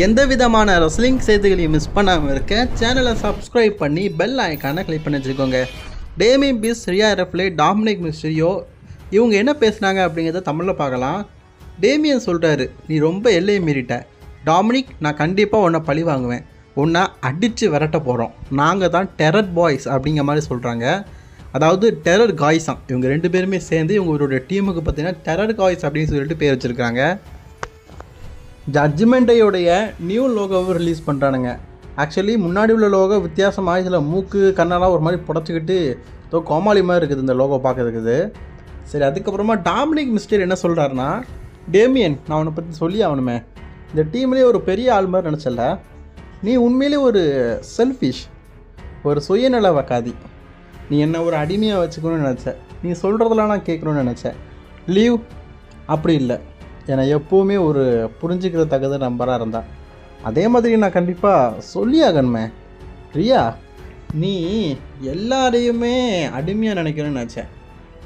எந்த விதமான ரெஸ்லிங் செய்திகளையும் மிஸ் பண்ணாமல் இருக்க சேனலை சப்ஸ்கிரைப் பண்ணி பெல் ஐக்கானை கிளிக் பண்ணி வச்சுக்கோங்க. Damian Priest, Rhea Ripley, Dominik Mysterio இவங்க என்ன பேசுனாங்க அப்படிங்கிறத தமிழில் பார்க்கலாம். டேமியன் சொல்கிறாரு, நீ ரொம்ப எல்லையை மீறிட்ட. டாமினிக், நான் கண்டிப்பாக உன்னை பழி வாங்குவேன். உன்னை அடித்து விரட்ட போகிறோம். நாங்கள் தான் டெரர் பாய்ஸ் அப்படிங்கிற மாதிரி சொல்கிறாங்க. அதாவது டெரர் காய்ஸாம். இவங்க ரெண்டு பேருமே சேர்ந்து இவங்களுடைய டீமுக்கு பார்த்தீங்கன்னா டெரர் காய்ஸ் அப்படின்னு சொல்லிட்டு பேர் வச்சுருக்காங்க. ஜட்ஜ்மெண்ட்டையோடைய நியூ லோகோவை ரிலீஸ் பண்ணுறானுங்க. ஆக்சுவலி முன்னாடி உள்ள லோகோ வித்தியாசமாக இதில் மூக்கு கண்ணெல்லாம் ஒரு மாதிரி புடச்சிக்கிட்டு ஏதோ கோமாளி மாதிரி இருக்குது இந்த லோகோ பார்க்கறதுக்குது. சரி, அதுக்கப்புறமா டாமினிக் மிஸ்டீரியோ என்ன சொல்கிறாருன்னா, டேமியன், நான் உன்னை பற்றி சொல்லி ஆகணுமே, இந்த டீம்லேயே ஒரு பெரிய ஆள் மாதிரி நினச்சல, நீ உண்மையிலே ஒரு செல்ஃபிஷ், ஒரு சுயநலவாதி. நீ என்ன ஒரு அடிமையாக வச்சுக்கணும்னு நினச்ச. நீ சொல்கிறதெல்லாம் நான் கேட்கணும்னு நினச்சேன். லீவ் அப்படி இல்லை. என்னை எப்போவுமே ஒரு புரிஞ்சுக்கிற தகுந்த நம்பராக இருந்தா. அதே மாதிரி நான் கண்டிப்பாக சொல்லியாகணுமே. ரியா, நீ எல்லாரையுமே அடிமையாக நினைக்கணும்னு நினச்சேன்.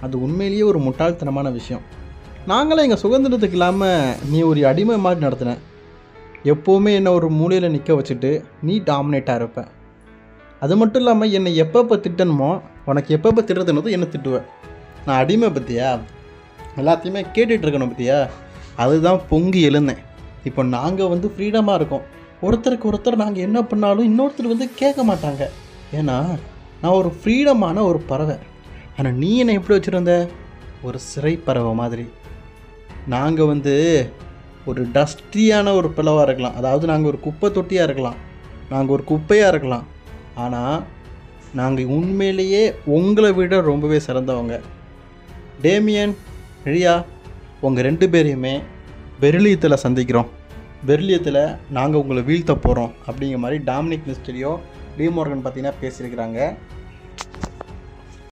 அது உண்மையிலேயே ஒரு முட்டாள்தனமான விஷயம். நாங்களே எங்கள் சுதந்திரத்துக்கு இல்லாமல் நீ ஒரு அடிமை மாதிரி நடத்தின. எப்போவுமே என்னை ஒரு மூலையில் நிற்க வச்சுட்டு நீ டாமினேட்டாக இருப்ப. அது மட்டும் இல்லாமல் என்னை எப்பப்போ திட்டணுமோ, உனக்கு எப்பப்போ திட்டுறதுனதோ என்னை திட்டுவேன். நான் அடிமை பற்றியா எல்லாத்தையுமே கேட்டுட்ருக்கணும் பற்றியா, அதுதான் பொங்கி எழுந்தேன். இப்போ நாங்கள் ஃப்ரீடமாக இருக்கோம். ஒருத்தருக்கு ஒருத்தர் நாங்கள் என்ன பண்ணாலும் இன்னொருத்தர் கேட்க மாட்டாங்க. ஏன்னா நான் ஒரு ஃப்ரீடமான ஒரு பறவை. ஆனால் நீ என்னை எப்படி வச்சுருந்த? ஒரு சிறை பறவை மாதிரி. நாங்கள் ஒரு டஸ்டியான ஒரு பிளவாக இருக்கலாம். அதாவது நாங்கள் ஒரு குப்பை தொட்டியாக இருக்கலாம், நாங்கள் ஒரு குப்பையாக இருக்கலாம். ஆனால் நாங்கள் உண்மையிலேயே உங்களை விட ரொம்பவே சிறந்தவங்க. டேமியன், ரியா, உங்கள் ரெண்டு பேரையுமே பெர்லியத்தில் சந்திக்கிறோம். பெர்லியத்தில் நாங்கள் உங்களை வீழ்த்த போகிறோம் அப்படிங்கிற மாதிரி டாமினிக் மிஸ்டீரியோ, லீ மோர்கன் பார்த்தீங்கன்னா பேசியிருக்கிறாங்க.